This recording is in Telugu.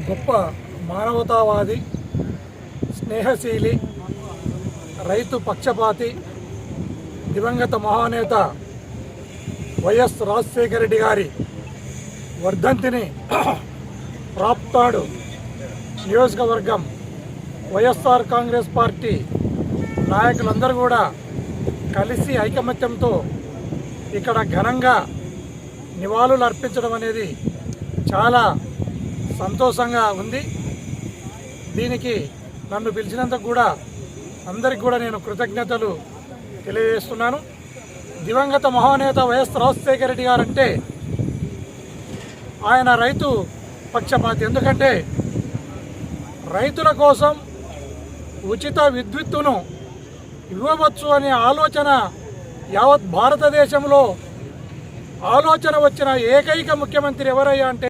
గొప్ప మానవతావాది, స్నేహశీలి, రైతు పక్షపాతి, దివంగత మహానేత వైఎస్ రాజశేఖర రెడ్డి గారి వర్ధంతిని రాప్తాడు నియోజకవర్గం వైఎస్ఆర్ కాంగ్రెస్ పార్టీ నాయకులందరూ కూడా కలిసి ఐకమత్యంతో ఇక్కడ ఘనంగా నివాళులు అర్పించడం అనేది చాలా సంతోషంగా ఉంది. దీనికి నన్ను పిలిచినందుకు కూడా అందరికి కూడా నేను కృతజ్ఞతలు తెలియజేస్తున్నాను. దివంగత మహానేత వైఎస్ రాజశేఖర రెడ్డి గారంటే ఆయన రైతు పక్షపాతి. ఎందుకంటే రైతుల కోసం ఉచిత విద్యుత్తును ఇవ్వవచ్చు అనే ఆలోచన యావత్ భారతదేశంలో ఆలోచన వచ్చిన ఏకైక ముఖ్యమంత్రి ఎవరయ్యా అంటే